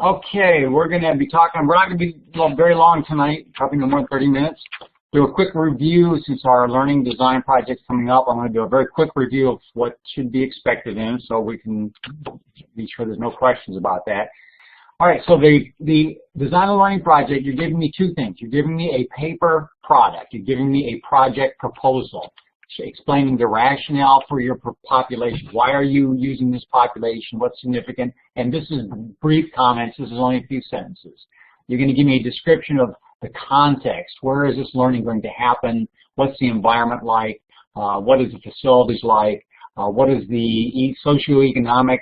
Okay, we're going to be talking, we're not going to be very long tonight, probably no more than 30 minutes. Do a quick review since our learning design project's coming up. I'm going to do a very quick review of what should be expected in so we can be sure there's no questions about that. All right, so the design and learning project, you're giving me two things. You're giving me a paper product. You're giving me a project proposal, explaining the rationale for your population. Why are you using this population? What's significant? And this is brief comments. This is only a few sentences. You're going to give me a description of the context. Where is this learning going to happen? What's the environment like? What is the facilities like? What is the socioeconomic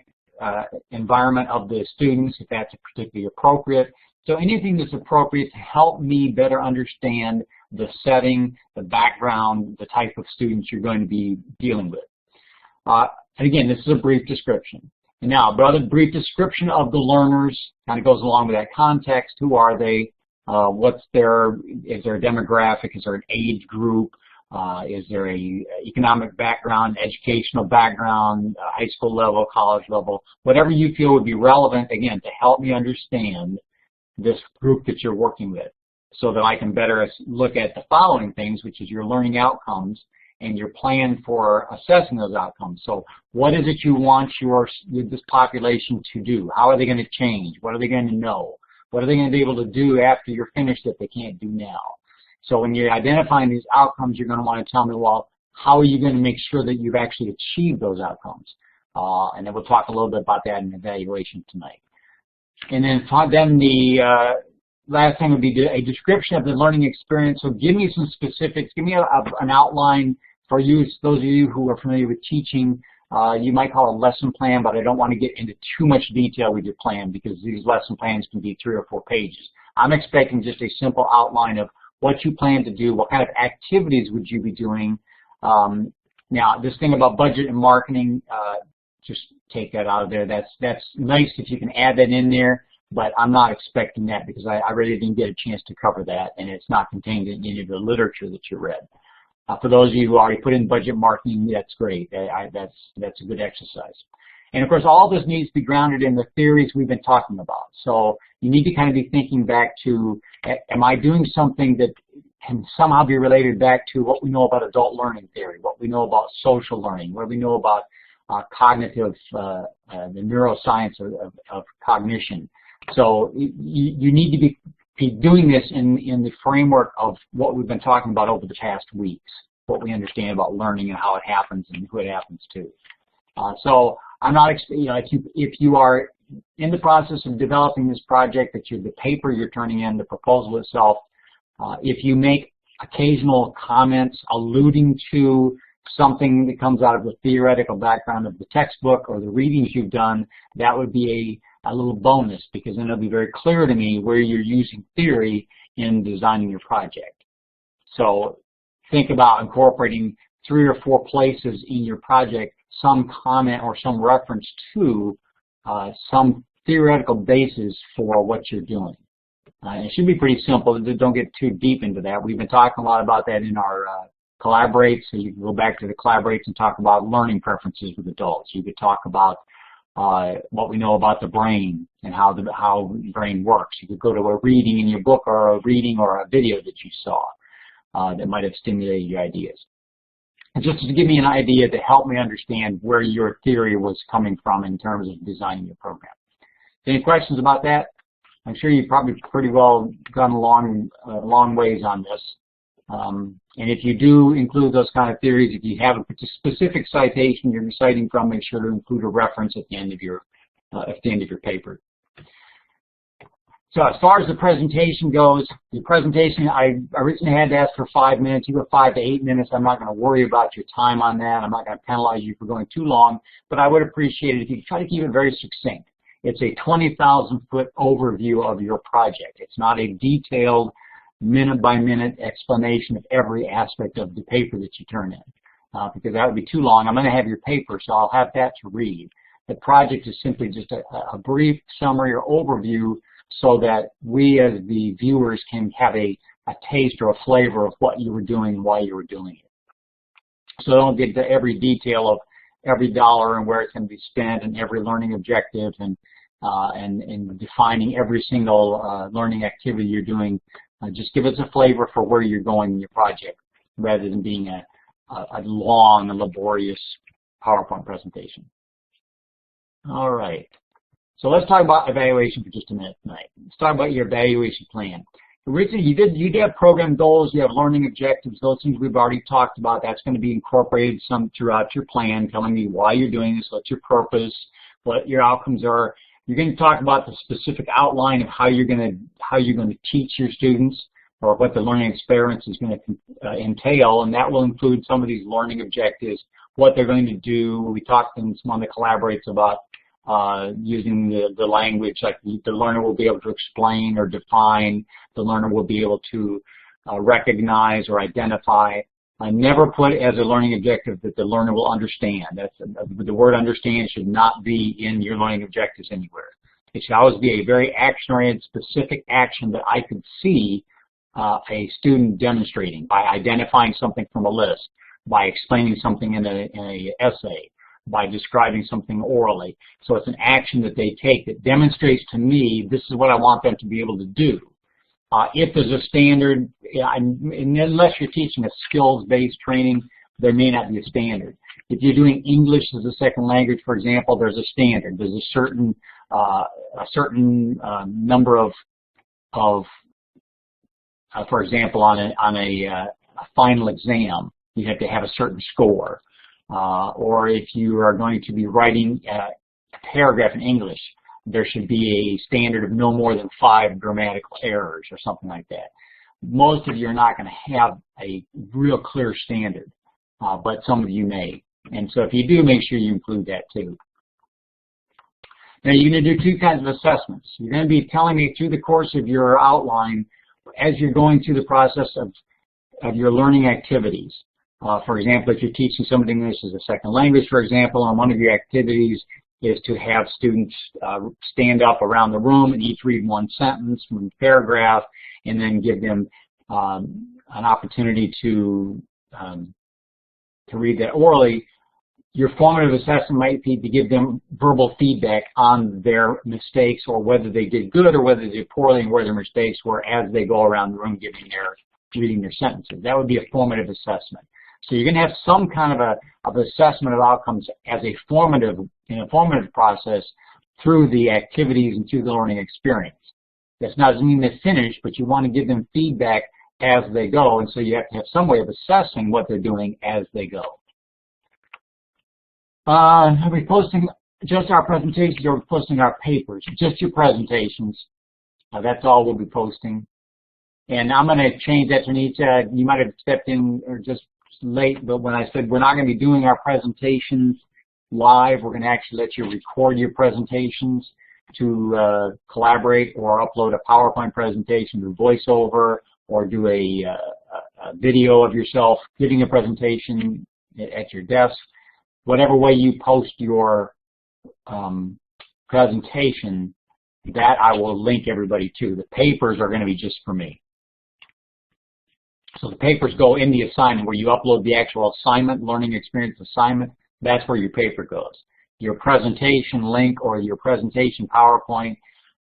environment of the students, if that's particularly appropriate? So anything that's appropriate to help me better understand the setting, the background, the type of students you're going to be dealing with. And again, this is a brief description. And now, a brief description of the learners kind of goes along with that context. Who are they? Is there a demographic? Is there an age group? Is there a economic background, educational background, high school level, college level? Whatever you feel would be relevant, again, to help me understand this group that you're working with, so that I can better look at the following things, which is your learning outcomes and your plan for assessing those outcomes. So what is it you want this population to do? How are they going to change? What are they going to know? What are they going to be able to do after you're finished that they can't do now? So when you're identifying these outcomes, you're going to want to tell me, well, how are you going to make sure that you've actually achieved those outcomes? And then we'll talk a little bit about that in evaluation tonight. And then the last thing would be a description of the learning experience. So give me some specifics. Give me an outline for you, those of you who are familiar with teaching. You might call it a lesson plan, but I don't want to get into too much detail with your plan because these lesson plans can be 3 or 4 pages. I'm expecting just a simple outline of what you plan to do, what kind of activities would you be doing. Now, this thing about budget and marketing, just take that out of there. That's nice if you can add that in there, but I'm not expecting that because I really didn't get a chance to cover that, and it's not contained in any of the literature that you read. For those of you who already put in budget marketing, that's great. That's a good exercise. And of course, all this needs to be grounded in the theories we've been talking about. So you need to kind of be thinking back to, am I doing something that can somehow be related back to what we know about adult learning theory, what we know about social learning, what we know about cognitive, the neuroscience of cognition. So you need to be doing this in the framework of what we've been talking about over the past weeks, what we understand about learning and how it happens and who it happens to. So I'm not, if you are in the process of developing this project, the paper you're turning in, the proposal itself, if you make occasional comments alluding to something that comes out of the theoretical background of the textbook or the readings you've done, that would be a little bonus, because then it'll be very clear to me where you're using theory in designing your project. So think about incorporating 3 or 4 places in your project some comment or some reference to some theoretical basis for what you're doing. It should be pretty simple. Don't get too deep into that. We've been talking a lot about that in our collaborates, so you can go back to the collaborates and talk about learning preferences with adults. You could talk about what we know about the brain and how the brain works. You could go to a reading in your book or a reading or a video that you saw that might have stimulated your ideas. And just to give me an idea to help me understand where your theory was coming from in terms of designing your program. Any questions about that? I'm sure you've probably pretty well gone a long ways on this. And if you do include those kind of theories, if you have a specific citation you're citing from, make sure to include a reference at the end of your paper. So as far as the presentation goes, the presentation, I originally had to ask for 5 minutes. You go 5 to 8 minutes. I'm not going to worry about your time on that. I'm not going to penalize you for going too long, but I would appreciate it if you could try to keep it very succinct. It's a 20,000-foot overview of your project. It's not a detailed minute-by-minute explanation of every aspect of the paper that you turn in, because that would be too long. I'm going to have your paper, so I'll have that to read. The project is simply just a brief summary or overview so that we as the viewers can have a taste or a flavor of what you were doing and why you were doing it. So don't get to every detail of every dollar and where it's going to be spent and every learning objective and and defining every single learning activity you're doing. Just give us a flavor for where you're going in your project, rather than being a long and laborious PowerPoint presentation. All right. So let's talk about evaluation for just a minute tonight. Let's talk about your evaluation plan. Originally, you did have program goals, you have learning objectives, those things we've already talked about. That's going to be incorporated some throughout your plan, telling me why you're doing this, what's your purpose, what your outcomes are. You're going to talk about the specific outline of how you're going to teach your students, or what the learning experience is going to entail, and that will include some of these learning objectives, what they're going to do. We talked in some of the collaborates about using the language, like the learner will be able to explain or define, the learner will be able to recognize or identify. I never put as a learning objective that the learner will understand. The word understand should not be in your learning objectives anywhere. It should always be a very action-oriented, specific action that I could see a student demonstrating by identifying something from a list, by explaining something in an essay, by describing something orally. So it's an action that they take that demonstrates to me this is what I want them to be able to do. If there's a standard, unless you're teaching a skills-based training, there may not be a standard. If you're doing English as a second language, for example, there's a standard. There's a certain number of for example, on a final exam, you have to have a certain score. Or if you are going to be writing a paragraph in English, there should be a standard of no more than 5 grammatical errors or something like that. Most of you are not going to have a real clear standard, but some of you may. And so if you do, make sure you include that too. Now you're going to do 2 kinds of assessments. You're going to be telling me through the course of your outline, as you're going through the process of your learning activities. For example, if you're teaching somebody English as a second language, for example, and one of your activities is to have students stand up around the room and each read 1 sentence from a paragraph, and then give them an opportunity to read that orally. Your formative assessment might be to give them verbal feedback on their mistakes, or whether they did good or whether they did poorly, and where their mistakes were as they go around the room reading their sentences. That would be a formative assessment. So you're going to have some kind of assessment of outcomes as a formative process through the activities and through the learning experience. That's not doesn't mean they're finished, but you want to give them feedback as they go, and so you have to have some way of assessing what they're doing as they go. Are we posting just our presentations, or are we posting our papers? Just your presentations. That's all we'll be posting. And I'm going to change that to Anita. You might have stepped in or just late, but when I said we're not going to be doing our presentations live, we're going to actually let you record your presentations to collaborate or upload a PowerPoint presentation to VoiceOver, or do a video of yourself giving a presentation at your desk. Whatever way you post your presentation, that I will link everybody to. The papers are going to be just for me. So the papers go in the assignment where you upload the actual assignment, learning experience assignment. That's where your paper goes. Your presentation link or your presentation PowerPoint,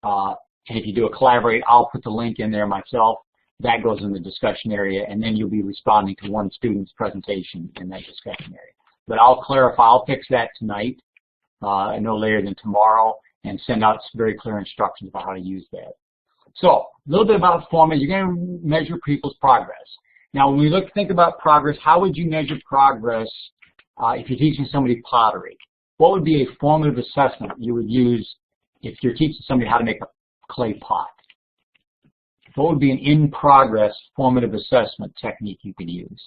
and if you do a collaborate, I'll put the link in there myself. That goes in the discussion area, and then you'll be responding to one student's presentation in that discussion area. But I'll clarify, I'll fix that tonight, no later than tomorrow, and send out very clear instructions about how to use that. So, a little bit about format. You're going to measure people's progress. Now, when we think about progress, how would you measure progress if you're teaching somebody pottery? What would be a formative assessment you would use if you're teaching somebody how to make a clay pot? What would be an in-progress formative assessment technique you could use?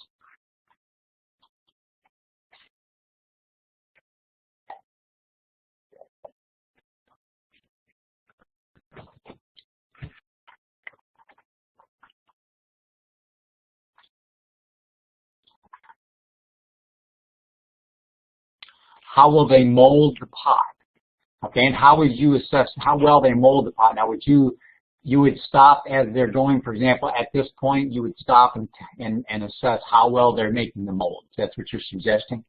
How will they mold the pot? Okay, and how would you assess how well they mold the pot? Now, you would stop as they're going, for example, at this point, you would stop and assess how well they're making the mold. That's what you're suggesting?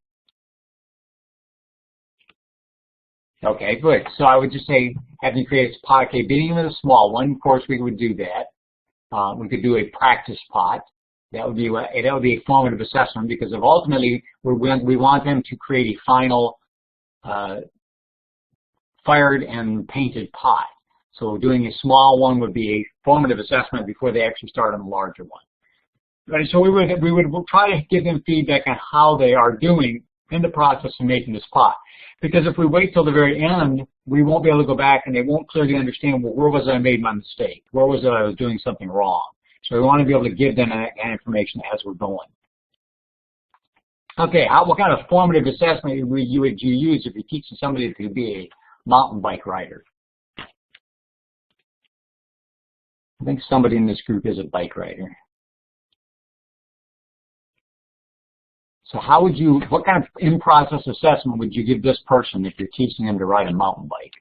Okay, good. So I would just say, having created a pot, okay, beginning with a small one, of course we would do that. We could do a practice pot. That would be a formative assessment, because if ultimately we want them to create a final fired and painted pot. So doing a small one would be a formative assessment before they actually start on the larger one. Right, so we would try to give them feedback on how they are doing in the process of making this pot. Because if we wait till the very end, we won't be able to go back and they won't clearly understand, well, where was I made my mistake? Where was it I was doing something wrong? So we want to be able to give them that information as we're going. Okay, what kind of formative assessment would you use if you're teaching somebody to be a mountain bike rider? I think somebody in this group is a bike rider. So what kind of in-process assessment would you give this person if you're teaching them to ride a mountain bike?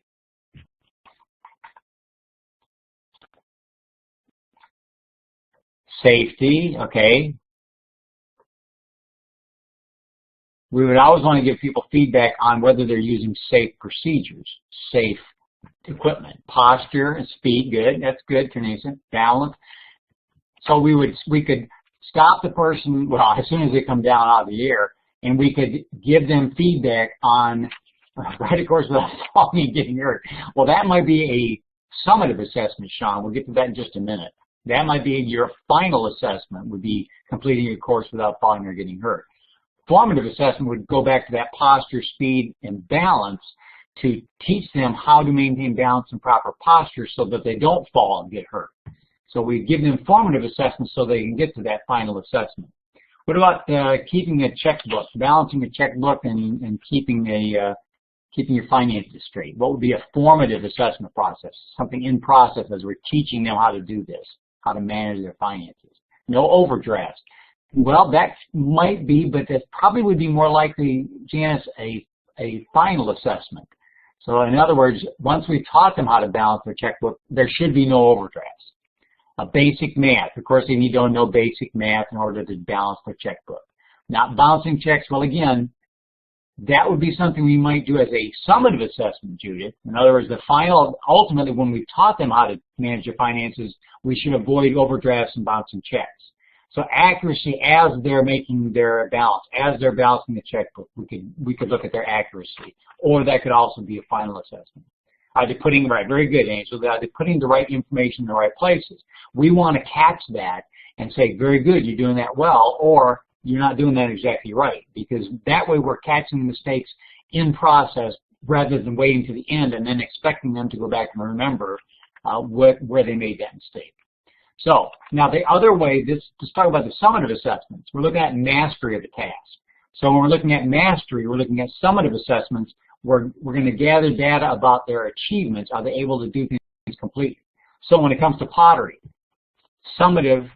Safety, okay. We would always want to give people feedback on whether they're using safe procedures, safe equipment. Posture and speed, good. That's good, Teresa. Balance. So we could stop the person, well, as soon as they come down out of the air, and we could give them feedback on right, of course, without falling and getting hurt. Well, that might be a summative assessment, Sean. We'll get to that in just a minute. That might be your final assessment, would be completing your course without falling or getting hurt. Formative assessment would go back to that posture, speed, and balance to teach them how to maintain balance and proper posture so that they don't fall and get hurt. So we give them formative assessments so they can get to that final assessment. What about keeping a checkbook, balancing a checkbook and keeping your finances straight? What would be a formative assessment process? Something in process as we're teaching them how to do this, how to manage their finances. No overdrafts. Well, that might be, but that probably would be more likely, Janice, a final assessment. So in other words, once we taught them how to balance their checkbook, there should be no overdrafts. Basic math. Of course, they need to know basic math in order to balance their checkbook. Not bouncing checks. Well, again, that would be something we might do as a summative assessment, Judith. In other words, the final, ultimately, when we've taught them how to manage their finances, we should avoid overdrafts and bouncing checks. So accuracy as they're making their balance, as they're balancing the checkbook, we could look at their accuracy. Or that could also be a final assessment. Are they putting, right, very good, Angel, are they putting the right information in the right places? We want to catch that and say, very good, you're doing that well, or you're not doing that exactly right, because that way we're catching mistakes in process rather than waiting to the end and then expecting them to go back and remember where they made that mistake. So now the other way, let's talk about the summative assessments. We're looking at mastery of the task. So when we're looking at mastery, we're looking at summative assessments. We're going to gather data about their achievements. Are they able to do things completely? So when it comes to pottery, summative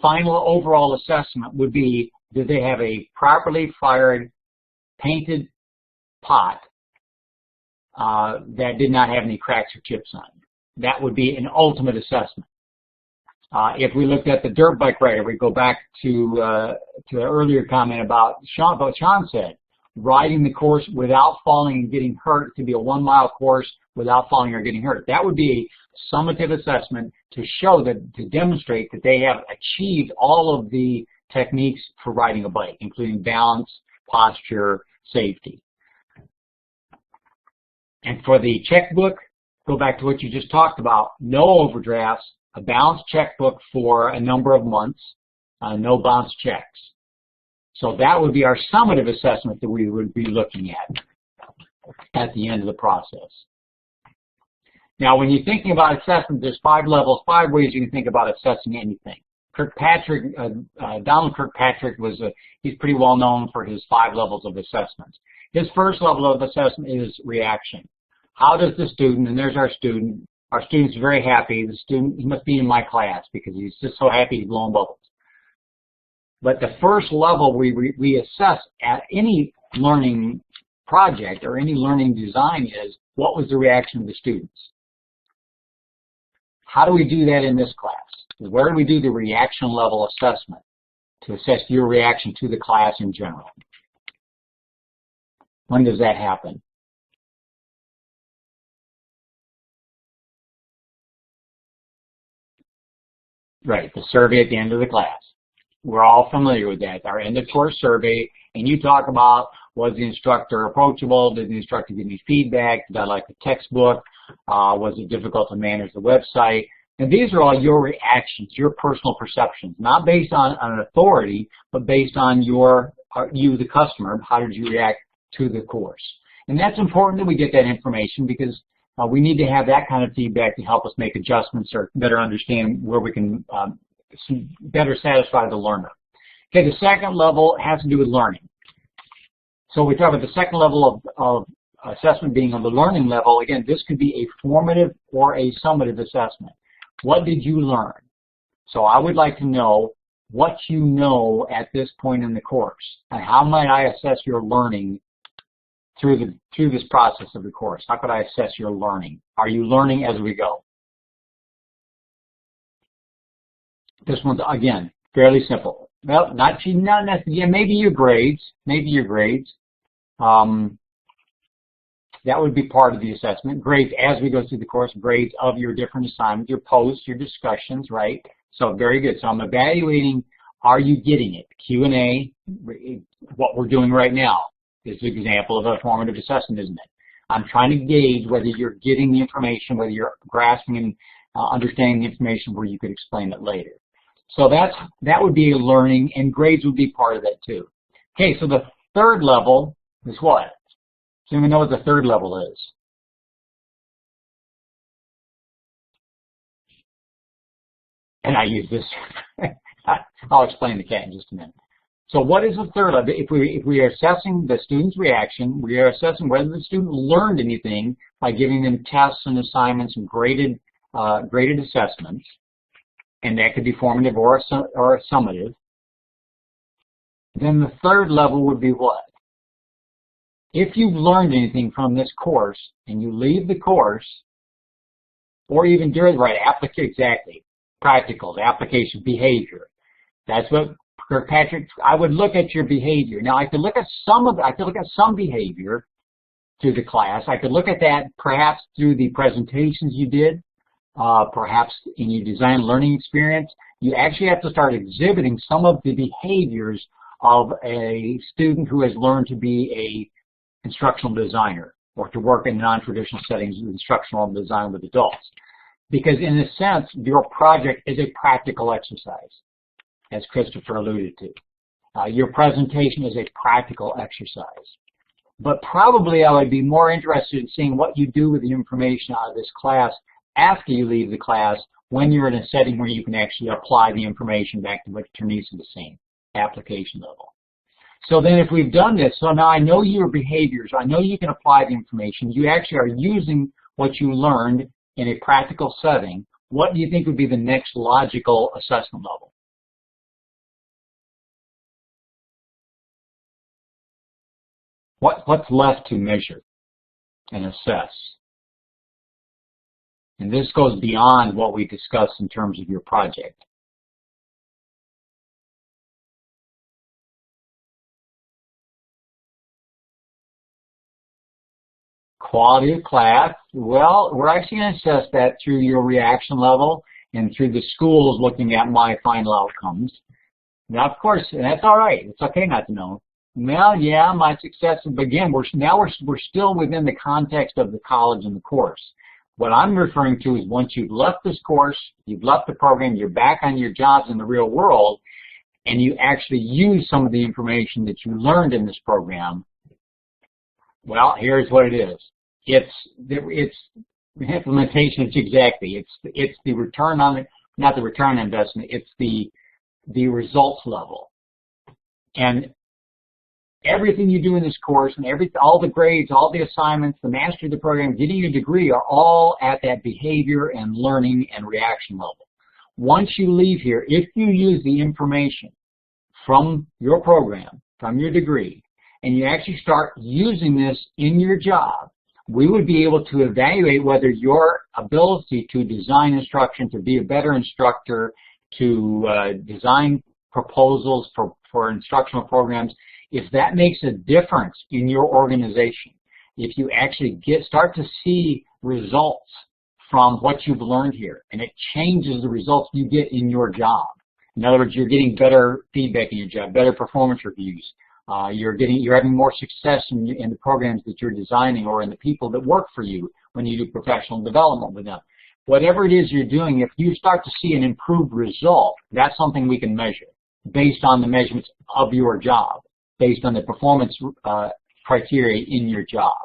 final overall assessment would be, did they have a properly fired, painted pot that did not have any cracks or chips on it? That would be an ultimate assessment. If we looked at the dirt bike rider, we go back to the earlier comment about what Sean said, riding the course without falling and getting hurt to be a 1 mile course without falling or getting hurt. That would be a summative assessment to show that, to demonstrate that they have achieved all of the techniques for riding a bike, including balance, posture, safety. And for the checkbook, go back to what you just talked about, no overdrafts, a balanced checkbook for a number of months, no bounce checks. So that would be our summative assessment that we would be looking at the end of the process. Now, when you're thinking about assessment, there's 5 levels, 5 ways you can think about assessing anything. Donald Kirkpatrick he's pretty well known for his 5 levels of assessments. His first level of assessment is reaction. How does the student, and there's our student's very happy. The student, he must be in my class because he's just so happy he's blowing bubbles. But the first level we assess at any learning project or any learning design is, what was the reaction of the students? How do we do that in this class? Where do we do the reaction level assessment to assess your reaction to the class in general? When does that happen? Right, the survey at the end of the class. We're all familiar with that. Our end of course survey, and you talk about, was the instructor approachable? Did the instructor give me feedback? Did I like the textbook? Was it difficult to manage the website? And these are all your reactions, your personal perceptions, not based on an authority, but based on you, the customer. How did you react to the course? And that's important that we get that information, because we need to have that kind of feedback to help us make adjustments or better understand where we can better satisfy the learner. Okay, the second level has to do with learning. So we talk about the second level of assessment being on the learning level. Again, this could be a formative or a summative assessment. What did you learn? So I would like to know what you know at this point in the course, and how might I assess your learning through this process of the course. How could I assess your learning? Are you learning as we go? This one's, again, fairly simple. Well, not necessarily. Yeah, maybe your grades. Maybe your grades. That would be part of the assessment. Grades as we go through the course, grades of your different assignments, your posts, your discussions, right? So very good. So I'm evaluating, are you getting it? Q&A, what we're doing right now is an example of a formative assessment, isn't it? I'm trying to gauge whether you're getting the information, whether you're grasping and understanding the information where you could explain it later. So that would be a learning, and grades would be part of that too. Okay, so the third level is what? Does anyone know what the third level is? And I use this. I'll explain the cat in just a minute. So what is the third level? If we are assessing the student's reaction, we are assessing whether the student learned anything by giving them tests and assignments and graded assessments, and that could be formative or summative. Then the third level would be what? If you've learned anything from this course and you leave the course, or even during, right, exactly, practicals, application, behavior. That's what Kirkpatrick, I would look at your behavior. Now I could look at some behavior through the class. I could look at that perhaps through the presentations you did, perhaps in your design learning experience. You actually have to start exhibiting some of the behaviors of a student who has learned to be a instructional designer, or to work in non-traditional settings with instructional design with adults. Because in a sense, your project is a practical exercise, as Christopher alluded to. Your presentation is a practical exercise. But probably I would be more interested in seeing what you do with the information out of this class after you leave the class, when you're in a setting where you can actually apply the information back to what Teresa was saying, application level. So then if we've done this, so now I know your behaviors, I know you can apply the information, you actually are using what you learned in a practical setting. What do you think would be the next logical assessment level? What's left to measure and assess? And this goes beyond what we discussed in terms of your project. Quality of class, well, we're actually going to assess that through your reaction level and through the schools looking at my final outcomes. Now, of course, and that's all right. It's okay not to know. Well, yeah, my success, but again, we're still within the context of the college and the course. What I'm referring to is once you've left this course, you've left the program, you're back on your jobs in the real world, and you actually use some of the information that you learned in this program. Well, here's what it is. It's the implementation. It's exactly. It's the return on it, not the return on investment. It's the results level. And everything you do in this course, and all the grades, all the assignments, the mastery of the program, getting your degree are all at that behavior and learning and reaction level. Once you leave here, if you use the information from your program, from your degree, and you actually start using this in your job, we would be able to evaluate whether your ability to design instruction, to be a better instructor, to design proposals for instructional programs, if that makes a difference in your organization, if you actually start to see results from what you've learned here, and it changes the results you get in your job. In other words, you're getting better feedback in your job, better performance reviews. You're having more success in the programs that you're designing or in the people that work for you when you do professional development with them. Whatever it is you're doing, if you start to see an improved result, that's something we can measure based on the measurements of your job, based on the performance criteria in your job.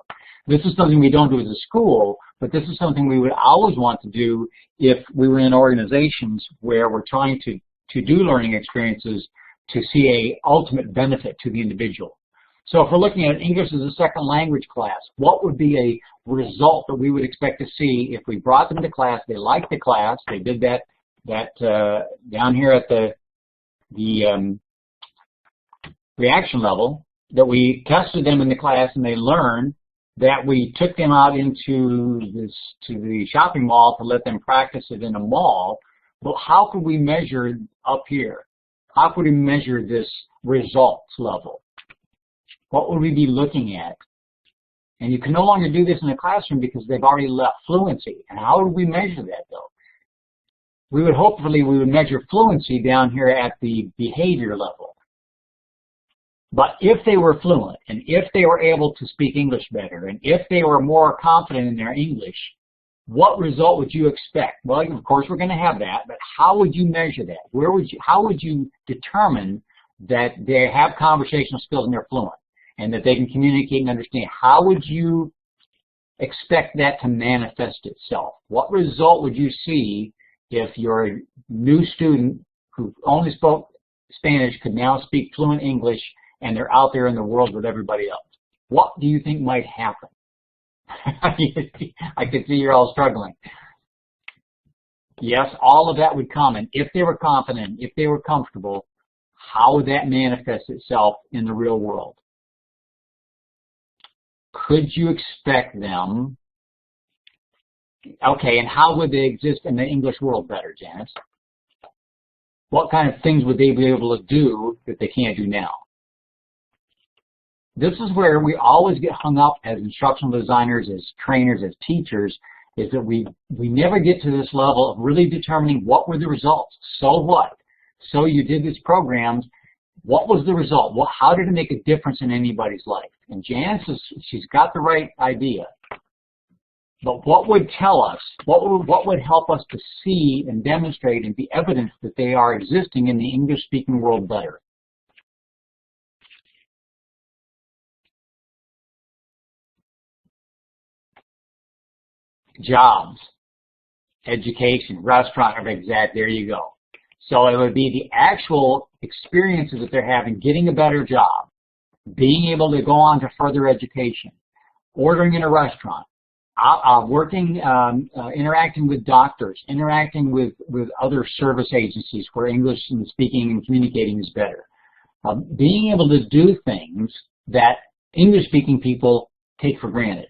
This is something we don't do as a school, but this is something we would always want to do if we were in organizations where we're trying to do learning experiences to see a ultimate benefit to the individual. So if we're looking at English as a second language class, what would be a result that we would expect to see if we brought them to class, they liked the class, they did that down here at the reaction level, that we tested them in the class and they learned, that we took them out to the shopping mall to let them practice it in a mall. But how could we measure up here? How could we measure this results level? What would we be looking at? And you can no longer do this in a classroom because they've already left fluency. And how would we measure that, though? We would measure fluency down here at the behavior level. But if they were fluent, and if they were able to speak English better, and if they were more confident in their English, what result would you expect? Well, of course, we're going to have that, but how would you measure that? How would you determine that they have conversational skills and they're fluent, and that they can communicate and understand? How would you expect that to manifest itself? What result would you see if your new student who only spoke Spanish could now speak fluent English and they're out there in the world with everybody else? What do you think might happen? I could see you're all struggling. Yes, all of that would come, and if they were confident, if they were comfortable, how would that manifest itself in the real world? Could you expect them? Okay, and how would they exist in the English world better, Janice? What kind of things would they be able to do that they can't do now? This is where we always get hung up as instructional designers, as trainers, as teachers, is that we never get to this level of really determining what were the results. So what? So you did these programs. What was the result? How did it make a difference in anybody's life? And Janice, she's got the right idea. But what would tell us, what would help us to see and demonstrate and be evidence that they are existing in the English-speaking world better? Jobs, education, restaurant, there you go. So it would be the actual experiences that they're having, getting a better job, being able to go on to further education, ordering in a restaurant, interacting with doctors, interacting with other service agencies where English and speaking and communicating is better. Being able to do things that English-speaking people take for granted.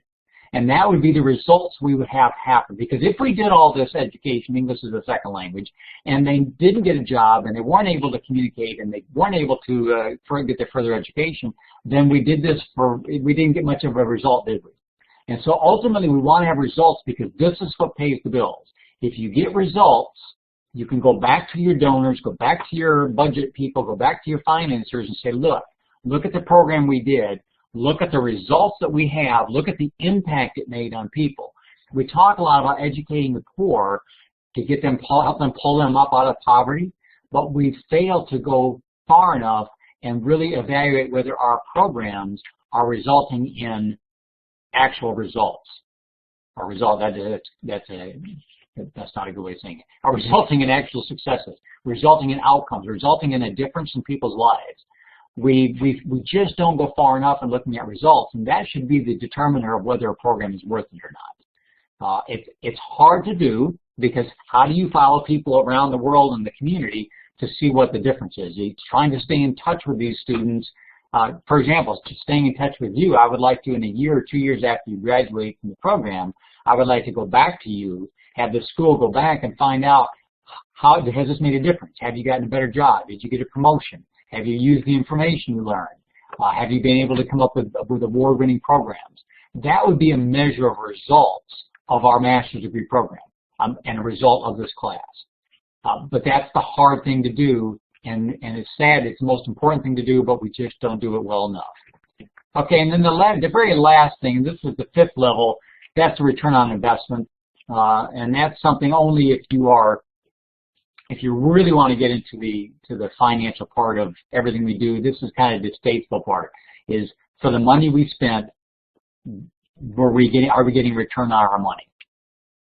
And that would be the results we would have happen. Because if we did all this education, English as a second language, and they didn't get a job, and they weren't able to communicate, and they weren't able to get their further education, then we didn't get much of a result, did we? And so ultimately we want to have results because this is what pays the bills. If you get results, you can go back to your donors, go back to your budget people, go back to your financiers and say, look at the program we did. Look at the results that we have. Look at the impact it made on people. We talk a lot about educating the poor to get them, help them pull them up out of poverty, but we've failed to go far enough and really evaluate whether our programs are resulting in actual results. Or that's not a good way of saying it. Are resulting in actual successes, resulting in outcomes, resulting in a difference in people's lives. We just don't go far enough in looking at results, and that should be the determiner of whether a program is worth it or not. It's hard to do because how do you follow people around the world and the community to see what the difference is? You're trying to stay in touch with these students. For example, staying in touch with you, I would like to, in a year or 2 years after you graduate from the program, I would like to go back to you, have the school go back and find out, how has this made a difference? Have you gotten a better job? Did you get a promotion? Have you used the information you learned? Have you been able to come up with award-winning programs? That would be a measure of results of our master's degree program. and a result of this class. But that's the hard thing to do, and it's sad. It's the most important thing to do, but we just don't do it well enough. Okay, and then the very last thing, and this is the 5th level, that's the return on investment, and that's something only if you really want to get into the financial part of everything we do. This is kind of the distasteful part, is for the money we spent, are we getting return on our money?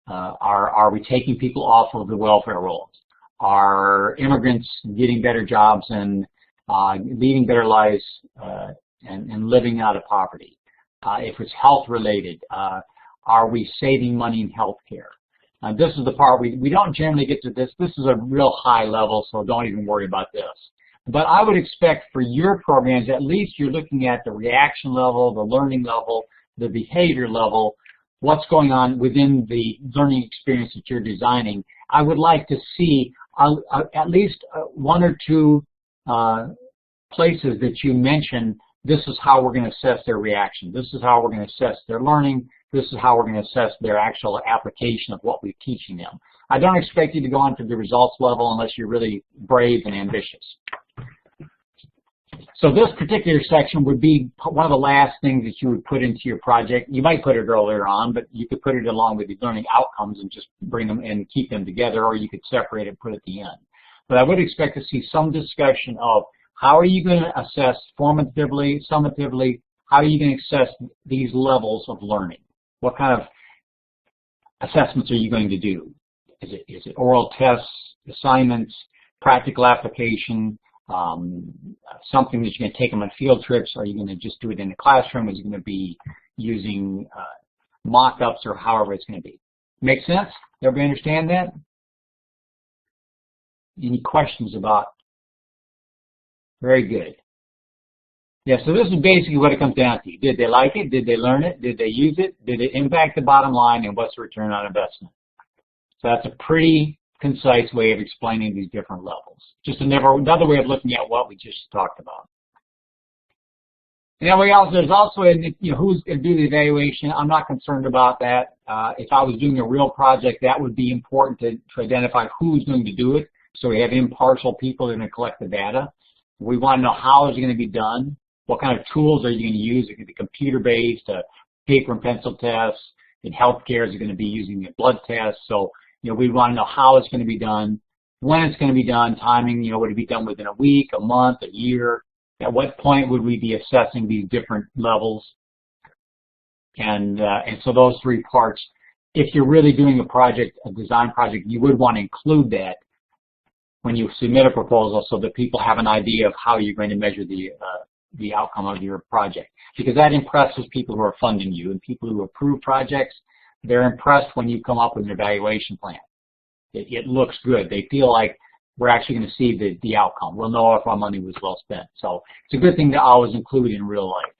Are we taking people off of the welfare rolls? Are immigrants getting better jobs and leading better lives and living out of poverty? If it's health related, are we saving money in health care? This is the part we don't generally get to this. This is a real high level, so don't even worry about this. But I would expect for your programs, at least you're looking at the reaction level, the learning level, the behavior level, what's going on within the learning experience that you're designing. I would like to see at least 1 or 2 places that you mention, this is how we're going to assess their reaction. This is how we're going to assess their learning. This is how we're going to assess their actual application of what we're teaching them. I don't expect you to go on to the results level unless you're really brave and ambitious. So this particular section would be one of the last things that you would put into your project. You might put it earlier on, but you could put it along with the learning outcomes and just bring them and keep them together, or you could separate it and put it at the end. But I would expect to see some discussion of how are you going to assess formatively, summatively, how are you going to assess these levels of learning? What kind of assessments are you going to do? Is it oral tests, assignments, practical application, something that you're going to take them on field trips? Are you going to just do it in the classroom? Is it going to be using mock-ups, or however it's going to be? Make sense? Everybody understand that? Any questions about? Very good. Yeah, so this is basically what it comes down to. Did they like it? Did they learn it? Did they use it? Did it impact the bottom line? And what's the return on investment? So that's a pretty concise way of explaining these different levels. Just another way of looking at what we just talked about. And there's also, who's going to do the evaluation. I'm not concerned about that. If I was doing a real project, that would be important to identify who's going to do it. So we have impartial people that are going to collect the data. We want to know how it's going to be done. What kind of tools are you going to use? It could be computer-based, paper and pencil tests. In healthcare, is it going to be using a blood test? So, we want to know how it's going to be done, when it's going to be done, timing, would it be done within a week, a month, a year? At what point would we be assessing these different levels? And so those 3 parts, if you're really doing a design project, you would want to include that when you submit a proposal so that people have an idea of how you're going to measure the outcome of your project. Because that impresses people who are funding you, and people who approve projects, they're impressed when you come up with an evaluation plan. It looks good. They feel like we're actually going to see the outcome. We'll know if our money was well spent. So it's a good thing to always include in real life.